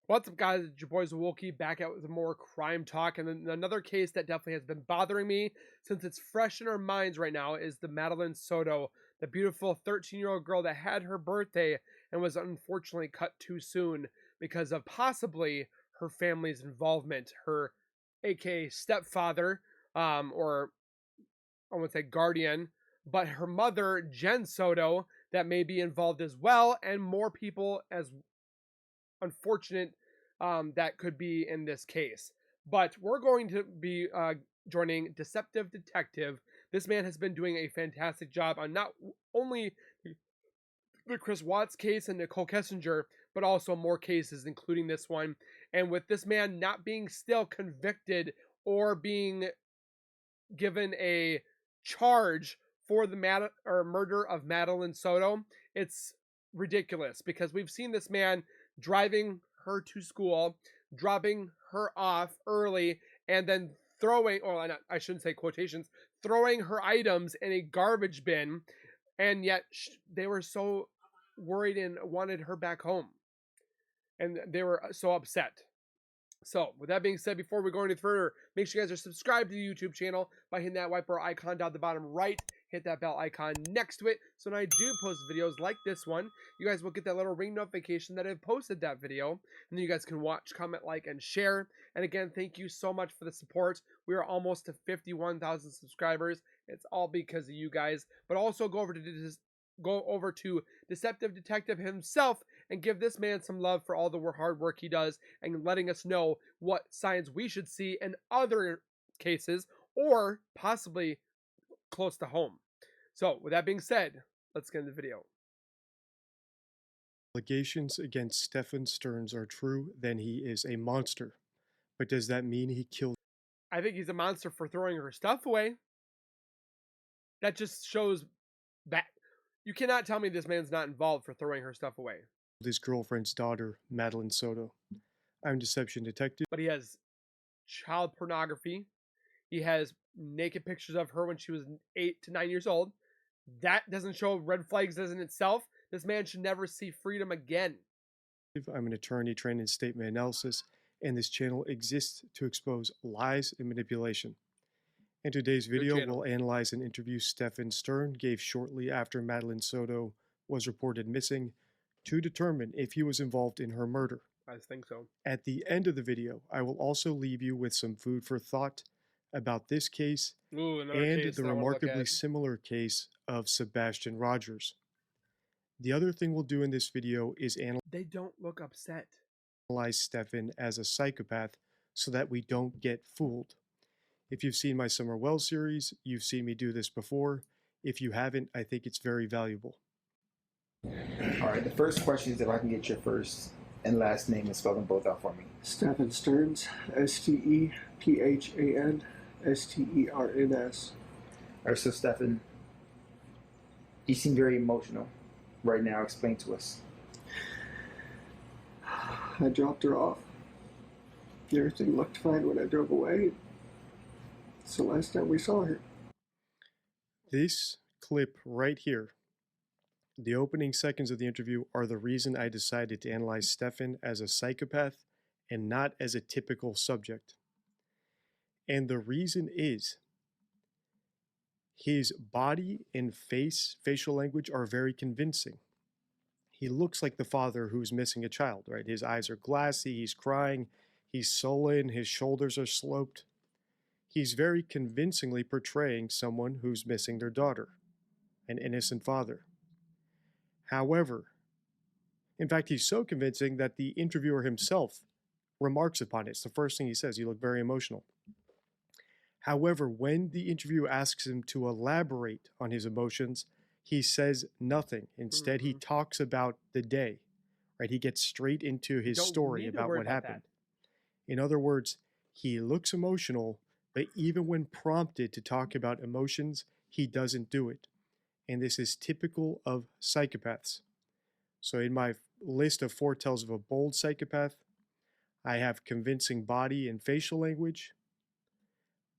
What's up, guys? It's your boy Zowoki back out with more crime talk. And then another case that definitely has been bothering me since it's fresh in our minds right now is the Madeline Soto, the beautiful 13-year-old girl that had her birthday and was unfortunately cut too soon because of possibly her family's involvement. Her aka stepfather, or I would say guardian, but her mother, Jen Soto, that may be involved as well, and more people as unfortunate that could be in this case. But we're going to be joining Deceptive Detective. This man has been doing a fantastic job on not only the Chris Watts case and Nicole Kessinger, but also more cases, including this one. And with this man not being still convicted or being given a charge for the murder of Madeline Soto, it's ridiculous because we've seen this man driving her to school, dropping her off early, and then throwing, or I shouldn't say quotations, throwing her items in a garbage bin, and yet they were so worried and wanted her back home, and they were so upset. So, with that being said, before we go any further, make sure you guys are subscribed to the YouTube channel by hitting that white bar icon down the bottom right. Hit that bell icon next to it, so when I do post videos like this one, you guys will get that little ring notification that I've posted that video, and then you guys can watch, comment, like, and share. And again, thank you so much for the support. We are almost to 51,000 subscribers. It's all because of you guys. But also go over to Deceptive Detective himself and give this man some love for all the hard work he does and letting us know what signs we should see in other cases or possibly close to home. So, with that being said, let's get into the video. Allegations against Stephan STERNS are true, then he is a monster. But does that mean he killed I think he's a monster for throwing her stuff away. That just shows that you cannot tell me this man's not involved for throwing her stuff away. his girlfriend's daughter, Madeline Soto? I'm Deception Detective. But he has child pornography. He has naked pictures of her when she was 8 to 9 years old. That doesn't show red flags as in itself. This man should never see freedom again. I'm an attorney trained in statement analysis, and this channel exists to expose lies and manipulation. In today's video, we'll analyze an interview Stephan STERNS gave shortly after Madeline Soto was reported missing to determine if he was involved in her murder. I think so. At the end of the video, I will also leave you with some food for thought about this case and the remarkably similar case of Sebastian Rogers. The other thing we'll do in this video is They don't look upset. Analyze Stephan as a psychopath so that we don't get fooled. If you've seen my Summer Well series, you've seen me do this before. If you haven't, I think it's very valuable. All right, the first question is if I can get your first and last name and spell them both out for me. Stephan STERNS, STEPHAN STERNS. All right, so Stephan, you seem very emotional right now. Explain to us. I dropped her off. Everything looked fine when I drove away. It's the last time we saw her. This clip right here, the opening seconds of the interview, are the reason I decided to analyze Stephan as a psychopath and not as a typical subject. And the reason is his body and facial language are very convincing. He looks like the father who's missing a child, right? His eyes are glassy, he's crying, he's sullen, his shoulders are sloped. He's very convincingly portraying someone who's missing their daughter, an innocent father. However, in fact, he's so convincing that the interviewer himself remarks upon it. It's the first thing he says. You look very emotional. However, when the interviewer asks him to elaborate on his emotions, he says nothing. Instead, he talks about the day, right? He gets straight into his story about what happened. In other words, he looks emotional, but even when prompted to talk about emotions, he doesn't do it. And this is typical of psychopaths. So in my list of foretells of a bold psychopath, I have convincing body and facial language,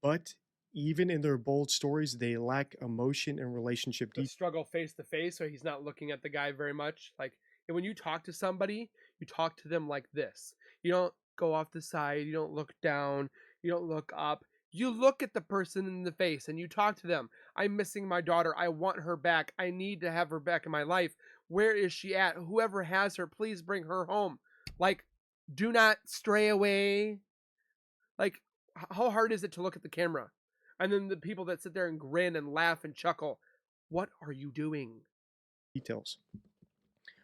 but even in their bold stories, they lack emotion and relationship detail. Struggle face to face, so he's not looking at the guy very much. Like, And when you talk to somebody, you talk to them like this. You don't go off the side, you don't look down, you don't look up. You look at the person in the face and you talk to them. I'm missing my daughter. I want her back. I need to have her back in my life. Where is she at? Whoever has her, please bring her home. Like, do not stray away. Like, how hard is it to look at the camera? And then the people that sit there and grin and laugh and chuckle. What are you doing? Details.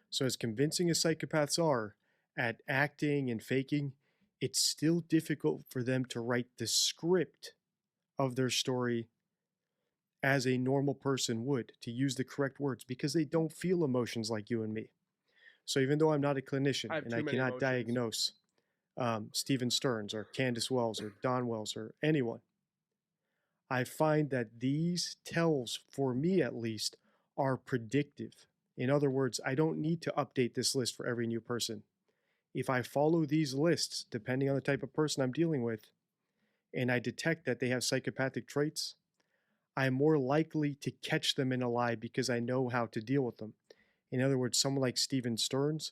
So as convincing as psychopaths are at acting and faking, it's still difficult for them to write the script of their story as a normal person would, to use the correct words, because they don't feel emotions like you and me. So even though I'm not a clinician and I cannot diagnose Stephen STERNS or Candace Wells or Don Wells or anyone, I find that these tells, for me at least, are predictive. In other words, I don't need to update this list for every new person. If I follow these lists, depending on the type of person I'm dealing with, and I detect that they have psychopathic traits, I'm more likely to catch them in a lie because I know how to deal with them. In other words, someone like Stephen STERNS,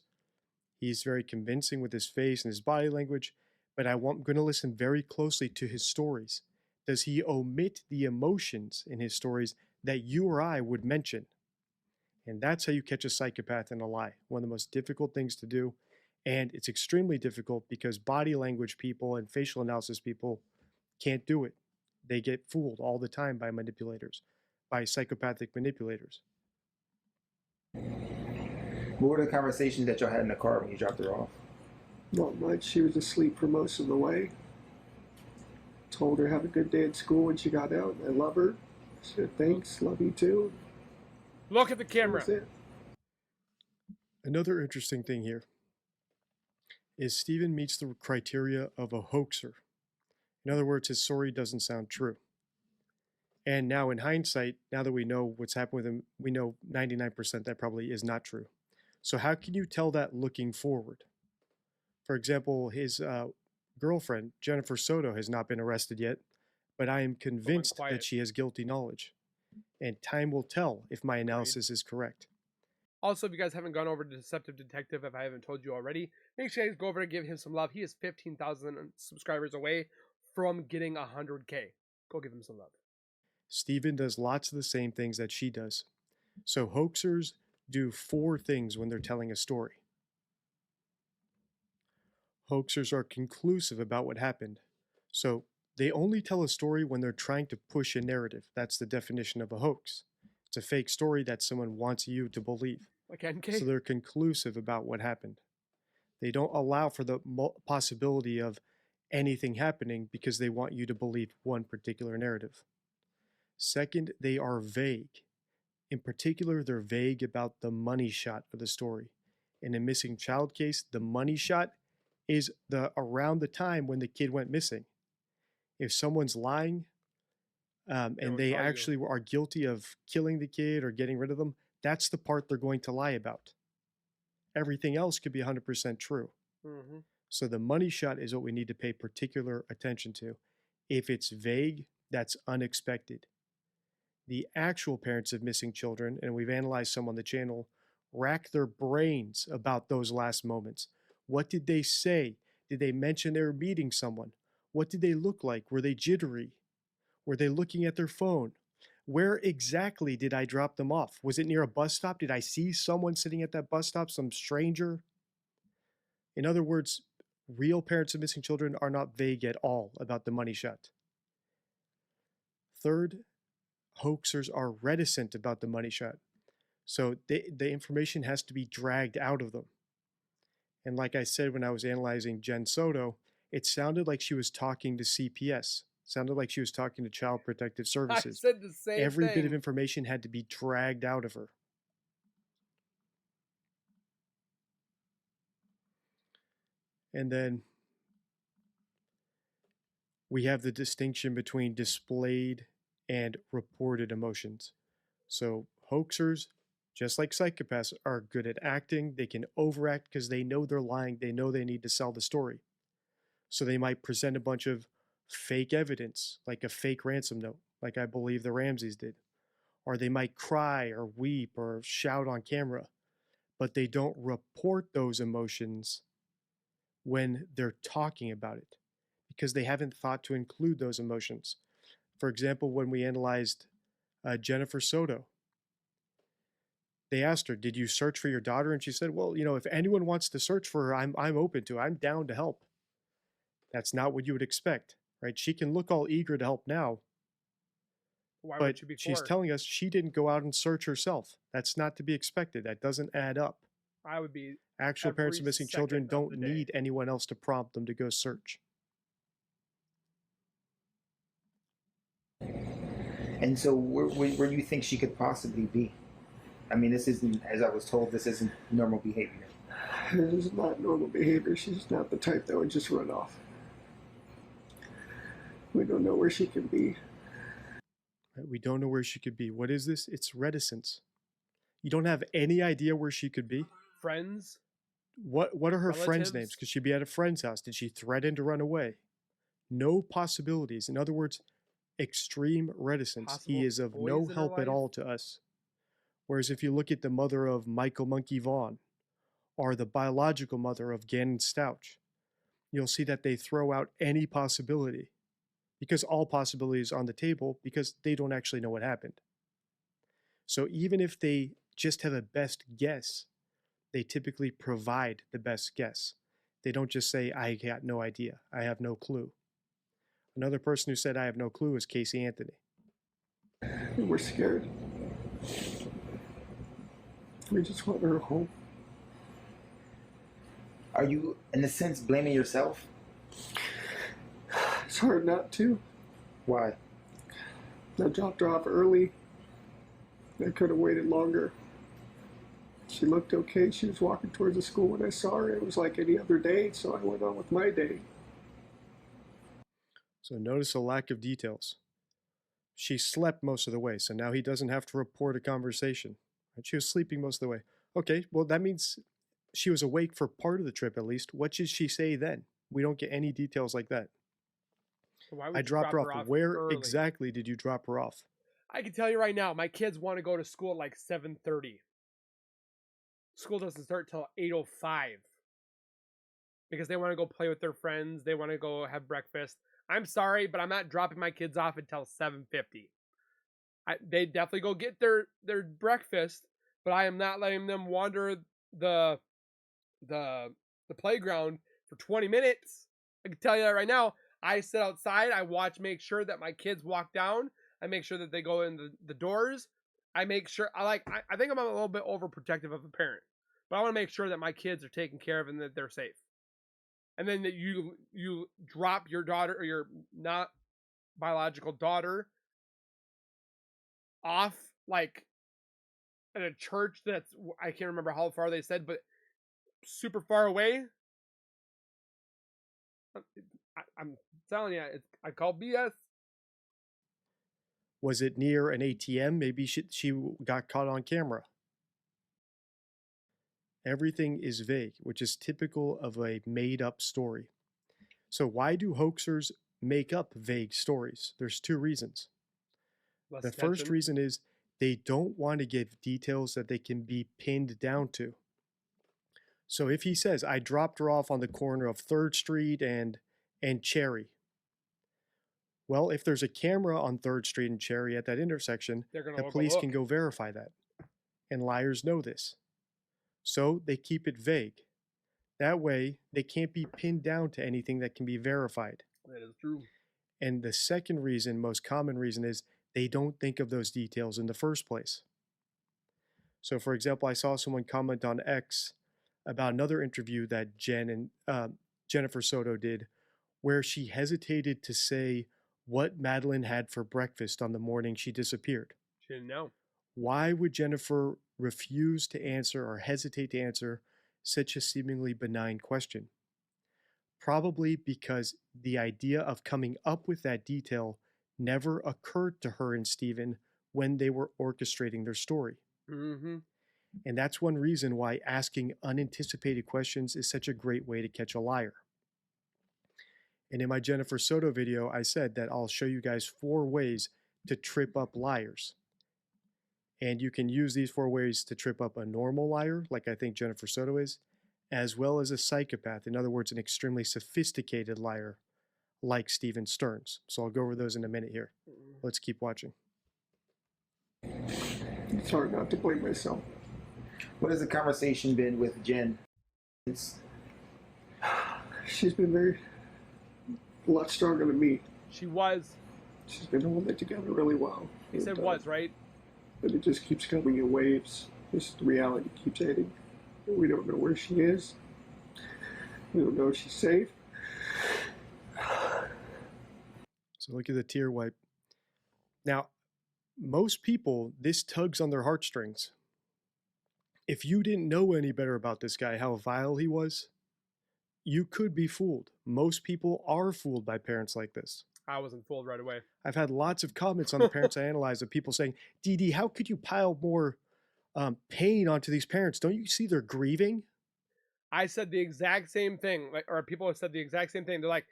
he's very convincing with his face and his body language, but I'm going to listen very closely to his stories. Does he omit the emotions in his stories that you or I would mention? And that's how you catch a psychopath in a lie. One of the most difficult things to do. And it's extremely difficult because body language people and facial analysis people can't do it. They get fooled all the time by manipulators, by psychopathic manipulators. What were the conversations that y'all had in the car when you dropped her off? Not much. She was asleep for most of the way. Told her have a good day at school when she got out. I love her. She said thanks, love you too. Look at the camera. That was it. Another interesting thing here is Stephen meets the criteria of a hoaxer. In other words, his story doesn't sound true. And now in hindsight, now that we know what's happened with him, we know 99% that probably is not true. So how can you tell that looking forward? For example, his girlfriend, Jennifer Soto, has not been arrested yet, but I am convinced that she has guilty knowledge. And time will tell if my analysis is correct. Also, if you guys haven't gone over to Deceptive Detective, if I haven't told you already, make sure you guys go over and give him some love. He is 15,000 subscribers away from getting 100K. Go give him some love. Stephen does lots of the same things that she does. So hoaxers do 4 things when they're telling a story. Hoaxers are conclusive about what happened. So they only tell a story when they're trying to push a narrative. That's the definition of a hoax. It's a fake story that someone wants you to believe. Like NK? So they're conclusive about what happened. They don't allow for the possibility of anything happening because they want you to believe one particular narrative. Second, they are vague. In particular, they're vague about the money shot for the story. In a missing child case, the money shot is around the time when the kid went missing. If someone's lying and they actually are guilty of killing the kid or getting rid of them, that's the part they're going to lie about. Everything else could be 100% true. Mm-hmm. So the money shot is what we need to pay particular attention to. If it's vague, that's unexpected. The actual parents of missing children, and we've analyzed some on the channel, rack their brains about those last moments. What did they say? Did they mention they were meeting someone? What did they look like? Were they jittery? Were they looking at their phone? Where exactly did I drop them off? Was it near a bus stop? Did I see someone sitting at that bus stop, some stranger? In other words, real parents of missing children are not vague at all about the money shot. Third, hoaxers are reticent about the money shot. So the information has to be dragged out of them. And like I said when I was analyzing Jen Soto, it sounded like she was talking to CPS. It sounded like she was talking to Child Protective Services. I said the same thing. Every bit of information had to be dragged out of her. And then we have the distinction between displayed and reported emotions. So hoaxers, just like psychopaths, are good at acting. They can overact because they know they're lying. They know they need to sell the story. So they might present a bunch of fake evidence, like a fake ransom note, like I believe the Ramseys did. Or they might cry or weep or shout on camera. but they don't report those emotions when they're talking about it because they haven't thought to include those emotions. For example, when we analyzed Jennifer Soto, they asked her, "Did you search for your daughter?" And she said, "Well, if anyone wants to search for her, I'm open to. I'm down to help." That's not what you would expect, right? She can look all eager to help now, Why but would you she's before? telling us she didn't go out and search herself. That's not to be expected. That doesn't add up. I would be Actual parents of every missing children second of the don't day. need anyone else to prompt them to go search. And so, where do you think she could possibly be? I mean, this isn't, as I was told, this isn't normal behavior. It is not normal behavior. She's not the type that would just run off. We don't know where she can be. Right? We don't know where she could be. What is this? It's reticence. You don't have any idea where she could be. Friends? What are her friends' names? Relatives? Could she be at a friend's house? Did she threaten to run away? No possibilities. In other words, extreme reticence. Possible He is of boys no in her help at life? all to us. Whereas if you look at the mother of Michael Monkey Vaughn or the biological mother of Gannon Stouch, you'll see that they throw out any possibility because all possibilities are on the table because they don't actually know what happened. So even if they just have a best guess, they typically provide the best guess. They don't just say, "I got no idea. I have no clue." Another person who said, "I have no clue," is Casey Anthony. And we're scared. We just want her home. Are you, in a sense, blaming yourself? It's hard not to. Why? I dropped her off early. I could have waited longer. She looked okay. She was walking towards the school when I saw her. It was like any other day, so I went on with my day. So notice a lack of details. She slept most of the way, so now he doesn't have to report a conversation. Right? She was sleeping most of the way. Okay, well, that means she was awake for part of the trip at least. What did she say then? We don't get any details like that. So why would I you dropped drop her her off. off Where early? exactly did you drop her off? I can tell you right now, my kids want to go to school at like 7:30. School doesn't start till 8:05 because they want to go play with their friends. They want to go have breakfast. I'm sorry, but I'm not dropping my kids off until 7:50. They definitely go get their breakfast, but I am not letting them wander the playground for 20 minutes. I can tell you that right now. I sit outside. I watch, make sure that my kids walk down. I make sure that they go in the doors. I make sure I think I'm a little bit overprotective of a parent, but I want to make sure that my kids are taken care of and that they're safe. And then that you drop your daughter or your not biological daughter off like at a church that's, I can't remember how far they said, but super far away. I'm telling you, I call BS. Was it near an ATM? Maybe she got caught on camera. Everything is vague, which is typical of a made-up story. So why do hoaxers make up vague stories? There's two reasons. Less The attention. first reason is they don't want to give details that they can be pinned down to. So if he says, "I dropped her off on the corner of 3rd Street and Cherry," well, if there's a camera on 3rd Street and Cherry at that intersection, They're gonna the go police can look. go verify that. And liars know this. So they keep it vague. That way, they can't be pinned down to anything that can be verified. That is true. And the second reason, most common reason, is they don't think of those details in the first place. So, for example, I saw someone comment on X about another interview that Jennifer Soto did, where she hesitated to say what Madeline had for breakfast on the morning she disappeared. She didn't know. Why would Jennifer refuse to answer or hesitate to answer such a seemingly benign question? Probably because the idea of coming up with that detail never occurred to her and Stephen when they were orchestrating their story. Mm-hmm. And that's one reason why asking unanticipated questions is such a great way to catch a liar. And in my Jennifer Soto video, I said that I'll show you guys 4 ways to trip up liars. And you can use these 4 ways to trip up a normal liar, like I think Jennifer Soto is, as well as a psychopath. In other words, an extremely sophisticated liar, like Stephen STERNS. So I'll go over those in a minute here. Let's keep watching. It's hard not to blame myself. What has the conversation been with Jen? She's been a lot stronger than me. She was. She's been holding it together really well. He said was, right? But it just keeps coming in waves. Just the reality keeps hitting. We don't know where she is. We don't know if she's safe. So look at the tear wipe. Now, most people, this tugs on their heartstrings. If you didn't know any better about this guy, how vile he was, you could be fooled. Most people are fooled by parents like this. I wasn't fooled right away. I've had lots of comments on the parents I analyze of people saying, DD, how could you pile more pain onto these parents? Don't you see they're grieving? I said the exact same thing, or people have said the exact same thing. They're like,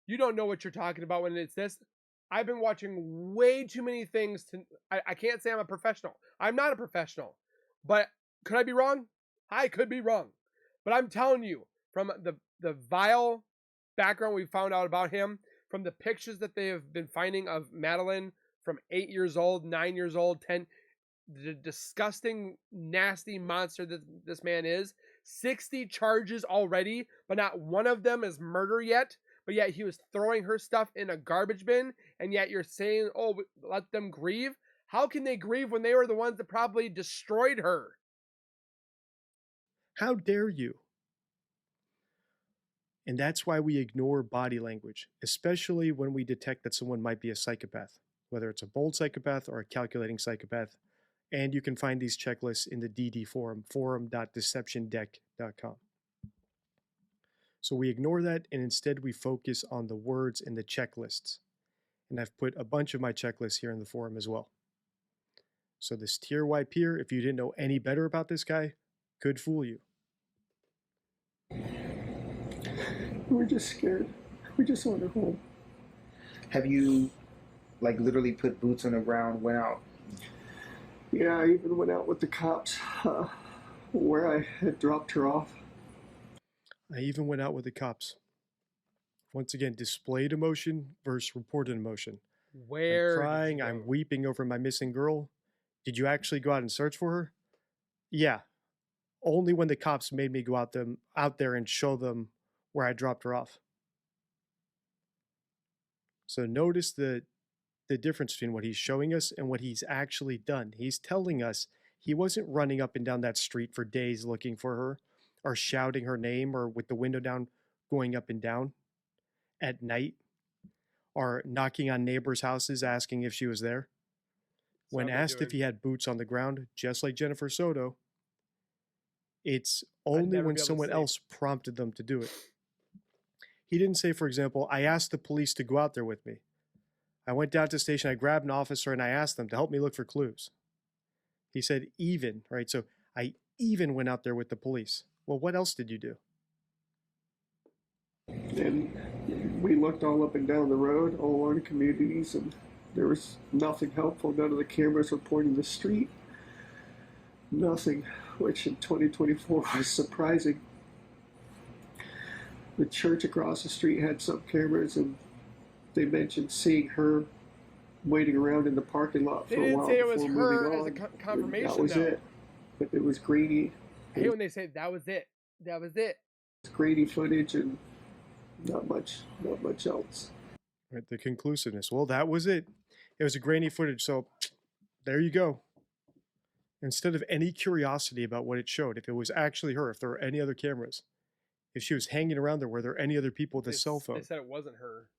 you don't know what you're talking about when it's this. I've been watching way too many things I can't say I'm a professional. I'm not a professional. But could I be wrong? I could be wrong. But I'm telling you, from the vile background we found out about him, from the pictures that they have been finding of Madeline from 8 years old, 9 years old, 10, the disgusting, nasty monster that this man is. 60 charges already, but not one of them is murder yet. But yet he was throwing her stuff in a garbage bin, and yet you're saying, oh, let them grieve? How can they grieve when they were the ones that probably destroyed her? How dare you? And that's why we ignore body language, especially when we detect that someone might be a psychopath, whether it's a bold psychopath or a calculating psychopath. And you can find these checklists in the DD forum, forum.deceptiondeck.com. So we ignore that, and instead we focus on the words and the checklists. And I've put a bunch of my checklists here in the forum as well. So this tear wipe here, if you didn't know any better about this guy, could fool you. We're just scared. We just want her home. Have you, like, literally put boots on the ground, went out? Yeah, I even went out with the cops where I had dropped her off. I even went out with the cops. Once again, displayed emotion versus reported emotion. Where? I'm crying, I'm weeping over my missing girl. Did you actually go out and search for her? Yeah. Only when the cops made me go out there and show them where I dropped her off. So notice the difference between what he's showing us and what he's actually done. He's telling us he wasn't running up and down that street for days looking for her, or shouting her name, or with the window down going up and down at night, or knocking on neighbors' houses asking if she was there. When asked if he had boots on the ground, just like Jennifer Soto, it's only when someone else prompted them to do it. He didn't say, for example, I asked the police to go out there with me. I went down to the station, I grabbed an officer, and I asked them to help me look for clues. He said even, right? So I even went out there with the police. Well, what else did you do? And we looked all up and down the road, all along the communities, and there was nothing helpful. None of the cameras were pointing the street. Nothing, which in 2024 was surprising. The church across the street had some cameras, and they mentioned seeing her waiting around in the parking lot for a while. They didn't say it was before her moving as a on. confirmation, That was though. it. But it was grainy. I hate when they say that was it. That was it. It's grainy footage and not much else. Right, the conclusiveness. Well, that was it. It was a grainy footage, so there you go. Instead of any curiosity about what it showed, if it was actually her, if there were any other cameras, if she was hanging around there, were there any other people with a cell phone? They said it wasn't her.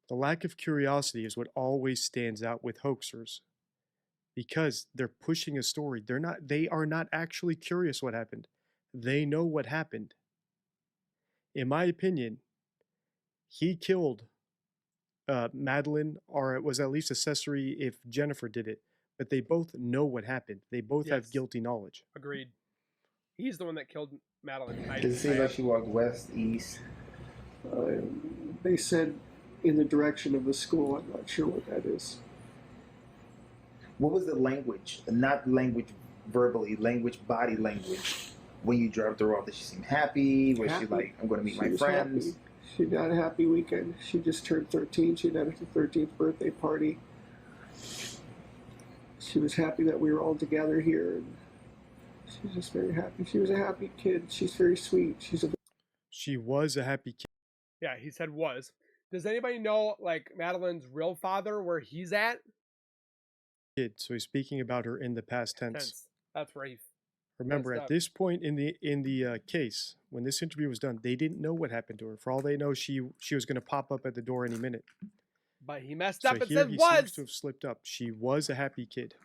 The lack of curiosity is what always stands out with hoaxers, because they're pushing a story. They are not actually curious what happened. They know what happened. In my opinion, he killed Madeline, or it was at least accessory if Jennifer did it, but they both know what happened. They both have guilty knowledge. Agreed. He's the one that killed Madeline. Does it seem like she walked west, east? They said in the direction of the school. I'm not sure what that is. What was the language? Not language verbally, language, body language. When you dropped her off, did she seem happy? Was she Happy. like, I'm going to meet She my was friends? happy. She had a happy weekend. She just turned 13. She had her 13th birthday party. She was happy that we were all together here, and she's just very happy. She was a happy kid. She's very sweet. She was a happy kid. Yeah, he said was. Does anybody know, like, Madeline's real father, where he's at? So he's speaking about her in the past tense. That's where he. Remember, messed at up. this point in the case, when this interview was done, they didn't know what happened to her. For all they know, she was going to pop up at the door any minute. But he messed So up and here said he was. seems to have slipped up. She was a happy kid.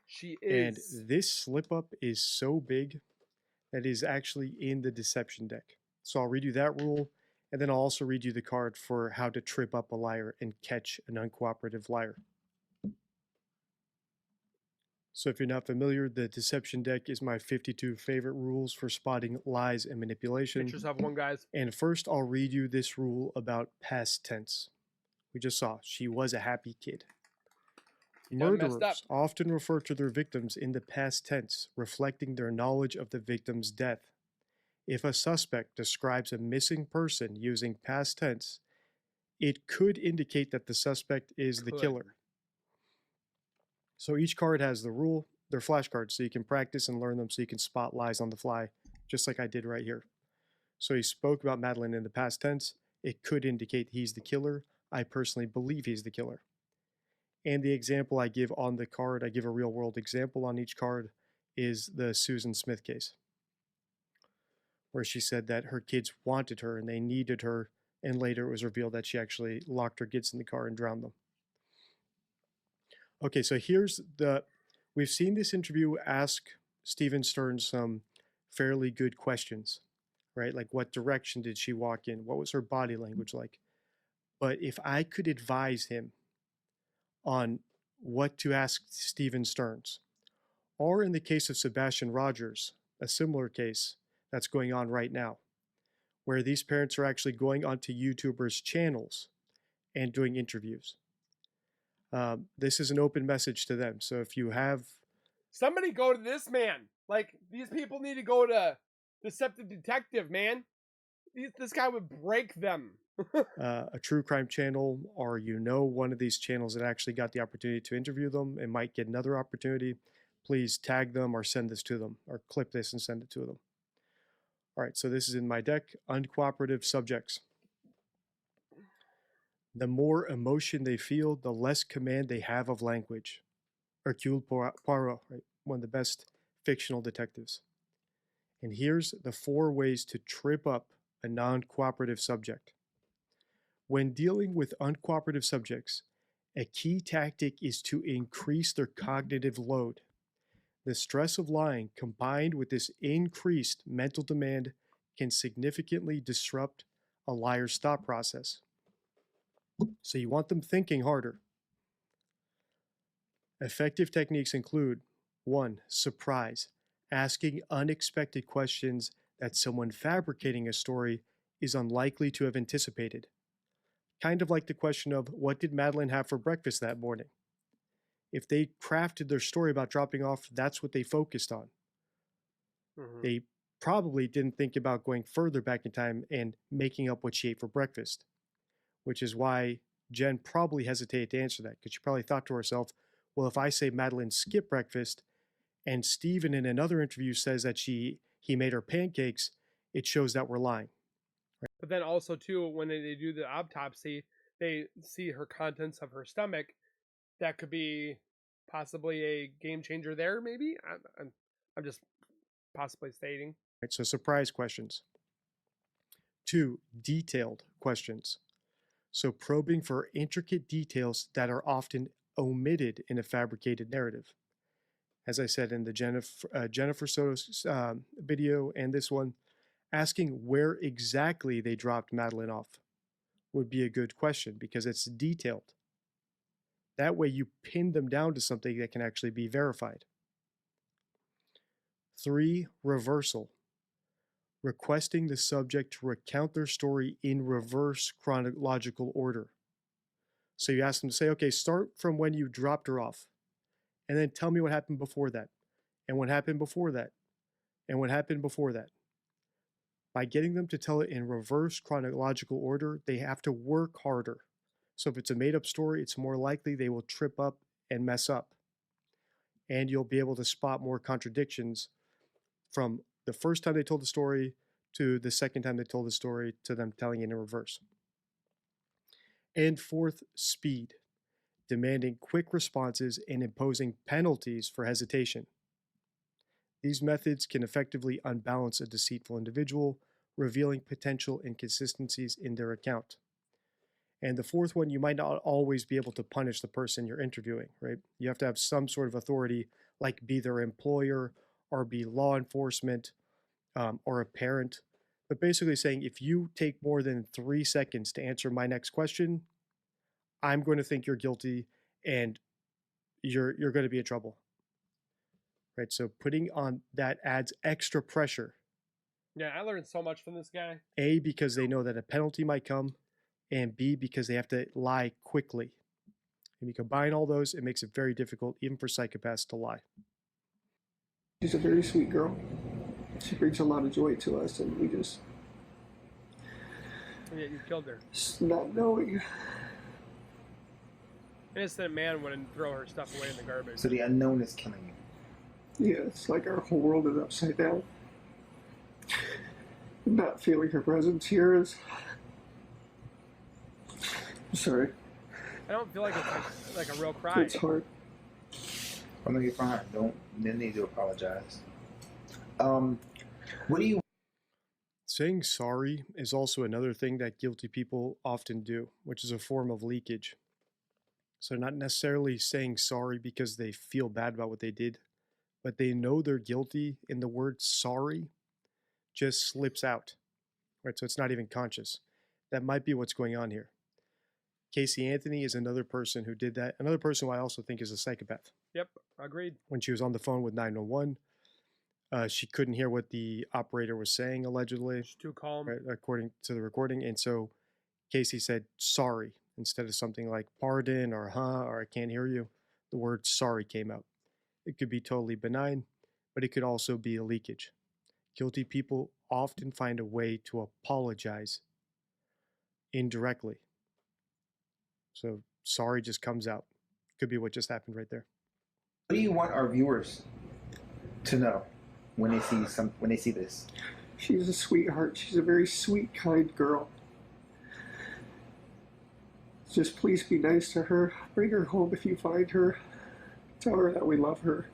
She is. And this slip up is so big that is actually in the deception deck. So I'll read you that rule, and then I'll also read you the card for how to trip up a liar and catch an uncooperative liar. So if you're not familiar, the deception deck is my 52 favorite rules for spotting lies and manipulation. Pictures have one, guys. And first, I'll read you this rule about past tense. We just saw she was a happy kid. Murderers often refer to their victims in the past tense, reflecting their knowledge of the victim's death. If a suspect describes a missing person using past tense, it could indicate that the suspect is the killer. So each card has the rule. They're flashcards, so you can practice and learn them so you can spot lies on the fly, just like I did right here. So he spoke about Madeline in the past tense. It could indicate he's the killer. I personally believe he's the killer. And the example I give on the card, I give a real world example on each card, is the Susan Smith case, where she said that her kids wanted her and they needed her, and later it was revealed that she actually locked her kids in the car and drowned them. Okay, so we've seen this interview ask Stephen STERNS some fairly good questions, right? Like, what direction did she walk in? What was her body language like? But if I could advise him on what to ask Stephen STERNS, or in the case of Sebastian Rogers, a similar case that's going on right now, where these parents are actually going onto YouTubers' channels and doing interviews. This is an open message to them. So if you have... Somebody go to this man. Like, these people need to go to Deceptive Detective, man. This guy would break them. A true crime channel, or one of these channels that actually got the opportunity to interview them and might get another opportunity, please tag them or send this to them, or clip this and send it to them. All right, so this is in my deck, uncooperative subjects. The more emotion they feel, the less command they have of language. Hercule Poirot, right? One of the best fictional detectives. And here's the 4 ways to trip up a non-cooperative subject. When dealing with uncooperative subjects, a key tactic is to increase their cognitive load. The stress of lying combined with this increased mental demand can significantly disrupt a liar's thought process. So you want them thinking harder. Effective techniques include 1. Surprise, asking unexpected questions that someone fabricating a story is unlikely to have anticipated. Kind of like the question of, what did Madeline have for breakfast that morning? If they crafted their story about dropping off, that's what they focused on. Mm-hmm. They probably didn't think about going further back in time and making up what she ate for breakfast, which is why Jen probably hesitated to answer that, because she probably thought to herself, well, if I say Madeline skipped breakfast and Stephen in another interview says that he made her pancakes, it shows that we're lying. Right? But then also, too, when they do the autopsy, they see her contents of her stomach. That could be possibly a game changer there, maybe? I'm just possibly stating. Right, so surprise questions. 2, detailed questions. So probing for intricate details that are often omitted in a fabricated narrative. As I said in the Jennifer Soto video and this one, asking where exactly they dropped Madeline off would be a good question because it's detailed. That way you pin them down to something that can actually be verified. 3, reversal. Requesting the subject to recount their story in reverse chronological order. So you ask them to say, okay, start from when you dropped her off And then tell me what happened before that, and what happened before that, and what happened before that. By getting them to tell it in reverse chronological order, they have to work harder. So if it's a made-up story, it's more likely they will trip up and mess up. And you'll be able to spot more contradictions from the first time they told the story to the second time they told the story to them telling it in reverse. And fourth, speed, demanding quick responses and imposing penalties for hesitation. These methods can effectively unbalance a deceitful individual, revealing potential inconsistencies in their account. And the fourth one, you might not always be able to punish the person you're interviewing, right? You have to have some sort of authority, like be their employer or be law enforcement or a parent. But basically saying, if you take more than 3 seconds to answer my next question, I'm going to think you're guilty and you're going to be in trouble. Right? So putting on that adds extra pressure. Yeah, I learned so much from this guy. A, because they know that a penalty might come, and B, because they have to lie quickly. And you combine all those, it makes it very difficult, even for psychopaths, to lie. She's a very sweet girl. She brings a lot of joy to us, and we just Yeah, you killed her. not knowing. Innocent man wouldn't throw her stuff away in the garbage. So the unknown is killing you. Yeah, it's like our whole world is upside down. Not feeling her presence here is. I'm sorry. I don't feel like it's like a real cry. It's hard. I'm gonna be fine. Don't need to apologize. What do you? Saying sorry is also another thing that guilty people often do, which is a form of leakage. So not necessarily saying sorry because they feel bad about what they did, but they know they're guilty, and the word sorry just slips out, right? So it's not even conscious. That might be what's going on here. Casey Anthony is another person who did that. Another person who I also think is a psychopath. Yep, agreed. When she was on the phone with 911, she couldn't hear what the operator was saying, allegedly, She's too calm. right, according to the recording. And so Casey said sorry instead of something like pardon or or I can't hear you. The word sorry came out. It could be totally benign, but it could also be a leakage. Guilty people often find a way to apologize indirectly. So sorry just comes out. Could be what just happened right there. What do you want our viewers to know when they see this? She's a sweetheart. She's a very sweet, kind girl. Just please be nice to her. Bring her home if you find her. Tell her that we love her.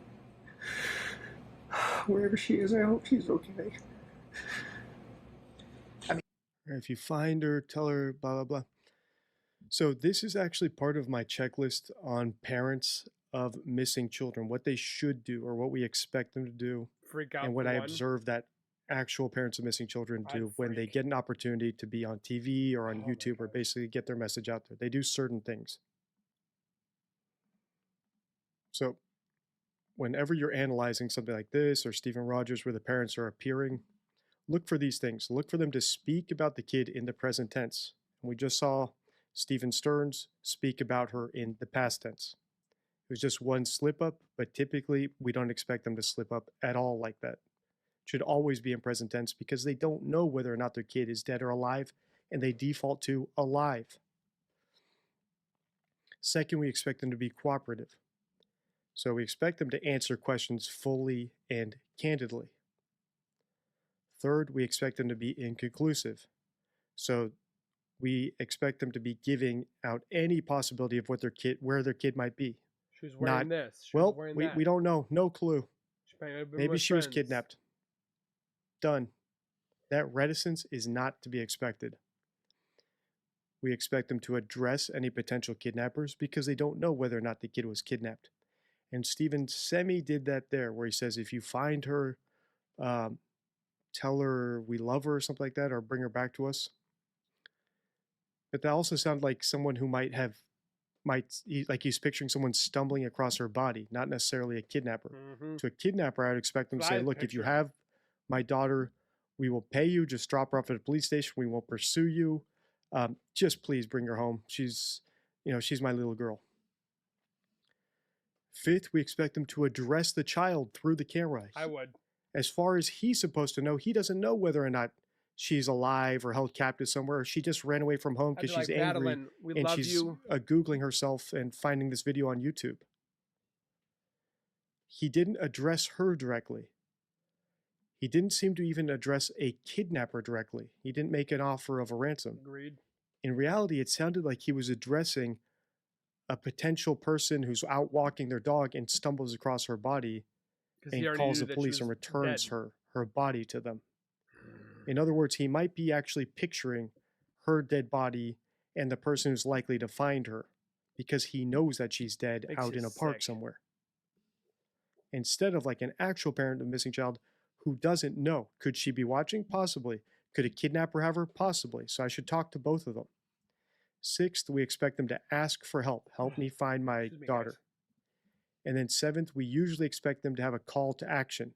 Wherever she is, I hope she's okay. If you find her, tell her, blah, blah, blah. So this is actually part of my checklist on parents of missing children, what they should do or what we expect them to do, Freak out. and what for I one. observe that actual parents of missing children I'd do when they freak. get an opportunity to be on TV or on Oh my YouTube or gosh. basically get their message out there. They do certain things. So whenever you're analyzing something like this or Stephen Rogers where the parents are appearing, look for these things. Look for them to speak about the kid in the present tense. And we just saw Stephen STERNS speak about her in the past tense. It was just one slip up, but typically we don't expect them to slip up at all like that. It should always be in present tense because they don't know whether or not their kid is dead or alive, and they default to alive. Second, we expect them to be cooperative. So we expect them to answer questions fully and candidly. Third, we expect them to be inconclusive. So we expect them to be giving out any possibility of where their kid might be. She was wearing Not, this. She well, was wearing we, that. we don't know. No clue. She might have been Maybe with she was friends. kidnapped. Done. That reticence is not to be expected. We expect them to address any potential kidnappers because they don't know whether or not the kid was kidnapped. And Stephen did that there, where he says, if you find her, tell her we love her or something like that, or bring her back to us. But that also sounds like someone who like he's picturing someone stumbling across her body, not necessarily a kidnapper. Mm-hmm. To a kidnapper, I would expect them to say, look, if you have my daughter, we will pay you. Just drop her off at a police station. We won't pursue you. Just please bring her home. She's my little girl. Fifth, we expect them to address the child through the camera. I would. As far as he's supposed to know, he doesn't know whether or not she's alive or held captive somewhere. Or she just ran away from home I'd be because she's like, angry Madeline, we and love she's you. Googling herself and finding this video on YouTube. He didn't address her directly. He didn't seem to even address a kidnapper directly. He didn't make an offer of a ransom. Agreed. In reality, it sounded like he was addressing a potential person who's out walking their dog and stumbles across her body 'Cause he and already calls knew the that she police and was returns dead. her body to them. In other words, he might be actually picturing her dead body and the person who's likely to find her because he knows that she's dead Makes out you in a park sick. somewhere. Instead of like an actual parent of a missing child who doesn't know. Could she be watching? Possibly. Could a kidnapper have her? Possibly. So I should talk to both of them. Sixth, we expect them to ask for help. Help me find my Excuse me, daughter. guys. And then seventh, we usually expect them to have a call to action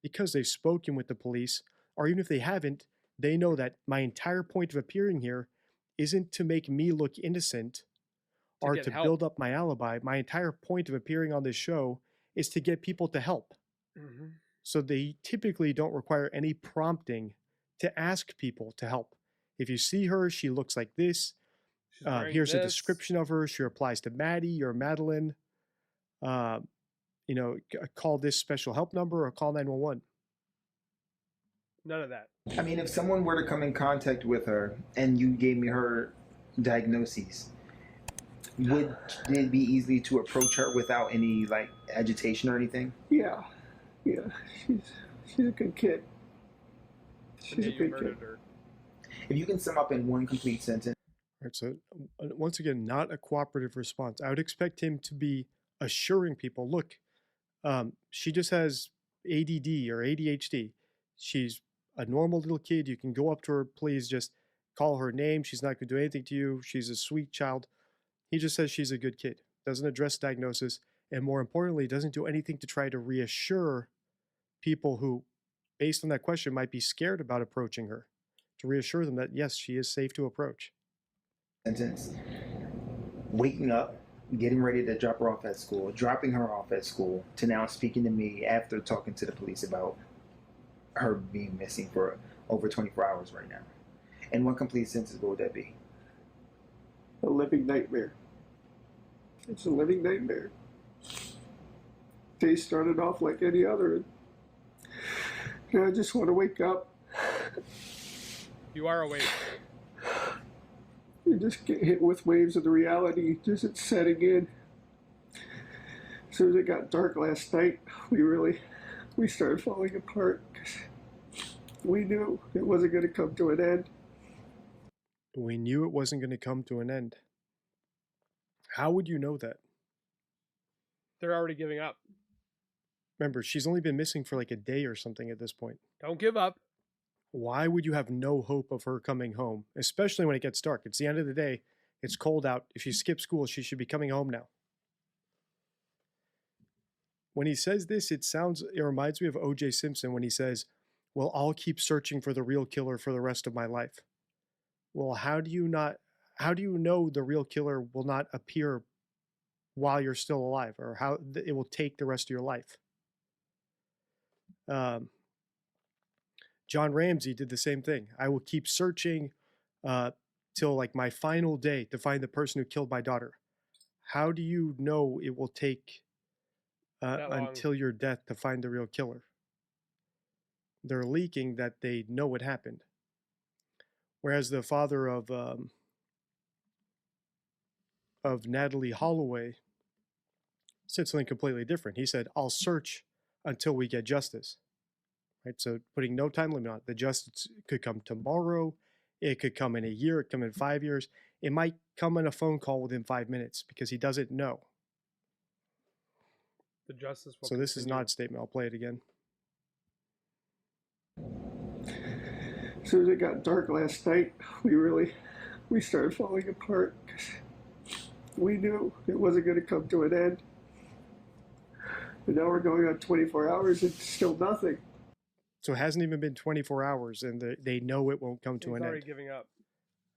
because they've spoken with the police, or even if they haven't, they know that my entire point of appearing here isn't to make me look innocent or get to help. build up my alibi. My entire point of appearing on this show is to get people to help. Mm-hmm. So they typically don't require any prompting to ask people to help. If you see her, she looks like this. She's wearing Here's a this. description of her. She replies to Maddie or Madeline. Call this special help number or call 911. None of that. I mean, if someone were to come in contact with her and you gave me her diagnoses, would it be easy to approach her without any like agitation or anything? Yeah. She's a good kid. She's Yeah, a you good murdered kid. her. If you can sum up in one complete sentence. All right, so once again, not a cooperative response. I would expect him to be assuring people, look, she just has ADD or ADHD. She's a normal little kid. You can go up to her, please just call her name. She's not going to do anything to you. She's a sweet child. He just says she's a good kid, doesn't address diagnosis, and more importantly, doesn't do anything to try to reassure people who, based on that question, might be scared about approaching her, to reassure them that, yes, she is safe to approach. Sentence. Waking up, getting ready to drop her off at school, dropping her off at school, to now speaking to me after talking to the police about her being missing for over 24 hours right now. And one complete sentence, what would that be? A living nightmare. It's a living nightmare. Day started off like any other. And I just want to wake up. You are awake. You just get hit with waves of the reality, just it's setting in. As soon as it got dark last night, we started falling apart because we knew it wasn't going to come to an end. We knew it wasn't going to come to an end. How would you know that? They're already giving up. Remember, she's only been missing for like a day or something at this point. Don't give up. Why would you have no hope of her coming home, especially when it gets dark? It's the end of the day. It's cold out. If she skips school, she should be coming home now. When he says this, it reminds me of O.J. Simpson when he says, well, I'll keep searching for the real killer for the rest of my life. Well, how do you know the real killer will not appear while you're still alive, or how it will take the rest of your life? John Ramsey did the same thing. I will keep searching till like my final day to find the person who killed my daughter. How do you know it will take until your death to find the real killer? They're leaking that they know what happened. Whereas the father of Natalie Holloway said something completely different. He said, I'll search until we get justice. Right? So putting no time limit on it. The justice could come tomorrow. It could come in a year. It could come in 5 years. It might come in a phone call within 5 minutes because he doesn't know. The justice will So this is continue. not a statement. I'll play it again. As soon as it got dark last night, we started falling apart because we knew it wasn't going to come to an end. And now we're going on 24 hours and still nothing. So it hasn't even been 24 hours and they know it won't come to He's an already end. giving up.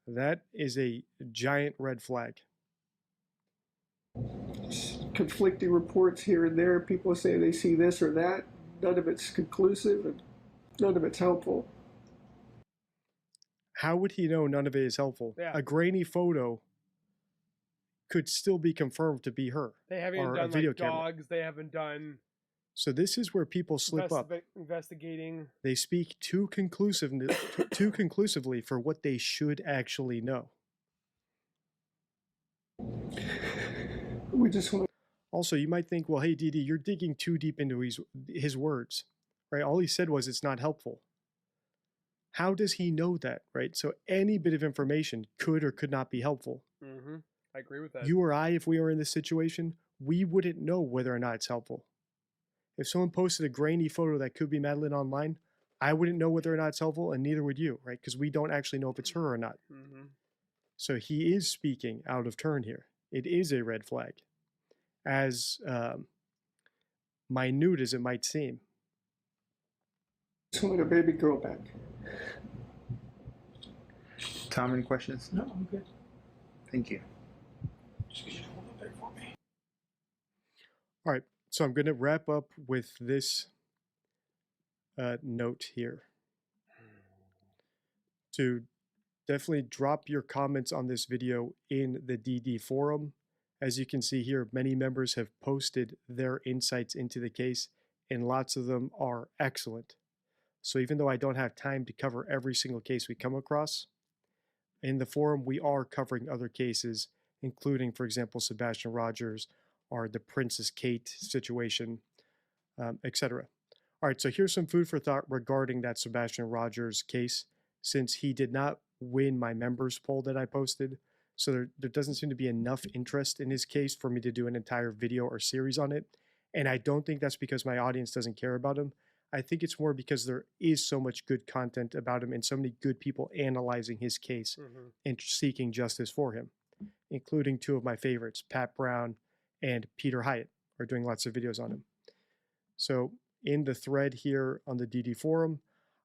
That is a giant red flag. conflicting reports here and there. People say they see this or that. None of it's conclusive and none of it's helpful. How would he know none of it is helpful? Yeah. A grainy photo could still be confirmed to be her. They haven't or even a done video like camera. dogs. They haven't done So this is where people slip up. Investigating. They speak too conclusively for what they should actually know. We just want to. Also, you might think, well, hey, Dee Dee, you're digging too deep into his words, right? All he said was it's not helpful. How does he know that, right? So any bit of information could or could not be helpful. Mm-hmm. I agree with that. You or I, if we were in this situation, we wouldn't know whether or not it's helpful. If someone posted a grainy photo that could be Madeline online, I wouldn't know whether or not it's helpful, and neither would you, right? Because we don't actually know if it's her or not. Mm-hmm. So he is speaking out of turn here. It is a red flag, as minute as it might seem. Just wanted a baby girl back. Tom, any questions? No, I'm good. Thank you. Just get you hold up there for me. All right, so I'm going to wrap up with this note here. To definitely drop your comments on this video in the DD forum. As you can see here, many members have posted their insights into the case, and lots of them are excellent. So even though I don't have time to cover every single case we come across, in the forum we are covering other cases, including, for example, Sebastian Rogers or the Princess Kate situation, etc. All right, so here's some food for thought regarding that Sebastian Rogers case, since he did not win my members poll that I posted. So there doesn't seem to be enough interest in his case for me to do an entire video or series on it. And I don't think that's because my audience doesn't care about him. I think it's more because there is so much good content about him and so many good people analyzing his case and seeking justice for him, including two of my favorites, Pat Brown and Peter Hyatt, are doing lots of videos on him. So in the thread here on the DD forum,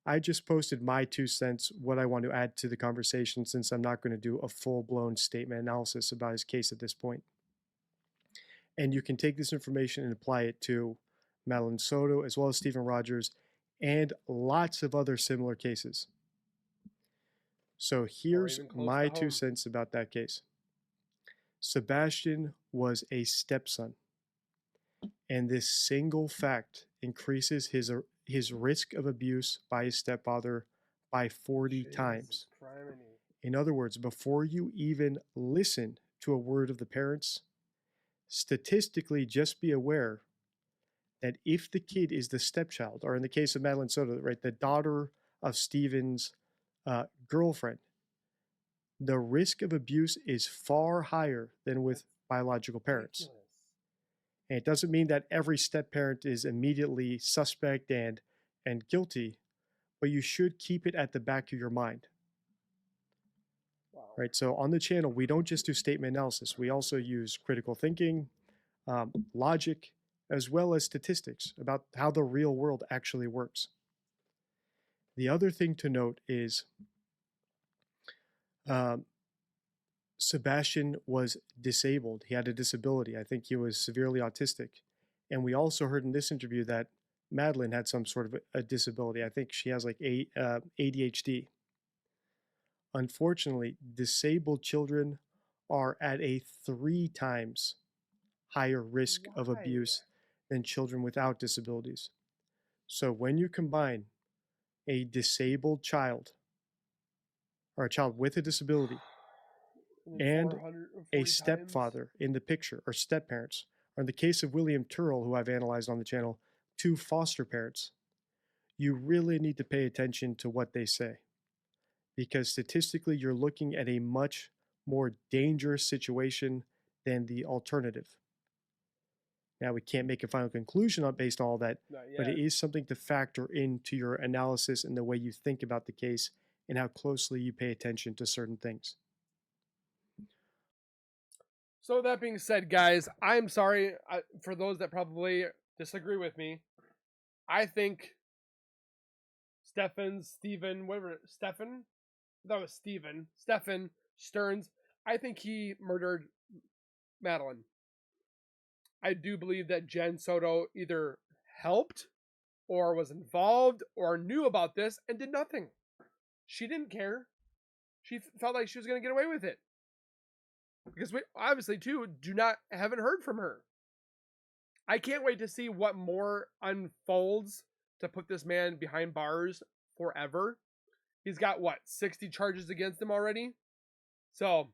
I just posted my 2 cents, what I want to add to the conversation, since I'm not going to do a full-blown statement analysis about his case at this point. And you can take this information and apply it to Madeline Soto, as well as Stephen Rogers, and lots of other similar cases. So here's my 2 cents about that case. Sebastian was a stepson, and this single fact increases his risk of abuse by his stepfather by 40 times. In other words, before you even listen to a word of the parents, statistically just be aware that if the kid is the stepchild, or in the case of Madeline Soto, right, the daughter of Stephen's girlfriend, the risk of abuse is far higher than with biological parents. And it doesn't mean that every step-parent is immediately suspect and guilty, but you should keep it at the back of your mind. Wow. Right, so on the channel, we don't just do statement analysis. We also use critical thinking, logic, as well as statistics about how the real world actually works. The other thing to note is Sebastian was disabled. He had a disability. I think he was severely autistic. And we also heard in this interview that Madeline had some sort of a disability. I think she has like ADHD. Unfortunately, disabled children are at a 3 times higher risk of abuse than children without disabilities. So when you combine a disabled child, or a child with a disability, and a stepfather in the picture, or step-parents, or in the case of William Turrell, who I've analyzed on the channel, 2 foster parents, you really need to pay attention to what they say. Because statistically, you're looking at a much more dangerous situation than the alternative. Now, we can't make a final conclusion based on all that, but it is something to factor into your analysis and the way you think about the case and how closely you pay attention to certain things. So that being said, guys, I'm sorry for those that probably disagree with me. I think Stephan STERNS, I think he murdered Madeline. I do believe that Jen Soto either helped or was involved or knew about this and did nothing. She didn't care. She felt like she was going to get away with it. Because we obviously, too, haven't heard from her. I can't wait to see what more unfolds to put this man behind bars forever. He's got, 60 charges against him already? So,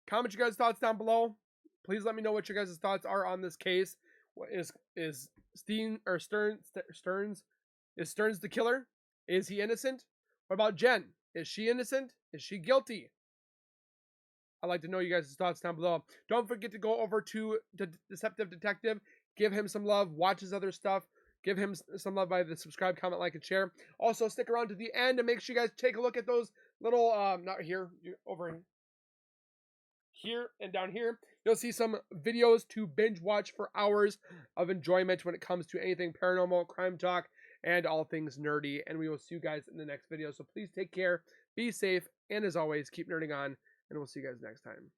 comment your guys' thoughts down below. Please let me know what your guys' thoughts are on this case. What is Sterns? Is Sterns the killer? Is he innocent? What about Jen? Is she innocent? Is she guilty? I'd like to know you guys' thoughts down below. Don't forget to go over to Deceptive Detective. Give him some love. Watch his other stuff. Give him some love by the subscribe, comment, like, and share. Also, stick around to the end and make sure you guys take a look at those little, not here, over here and down here. You'll see some videos to binge watch for hours of enjoyment when it comes to anything paranormal, crime talk, and all things nerdy. And we will see you guys in the next video. So please take care, be safe, and as always, keep nerding on. And we'll see you guys next time.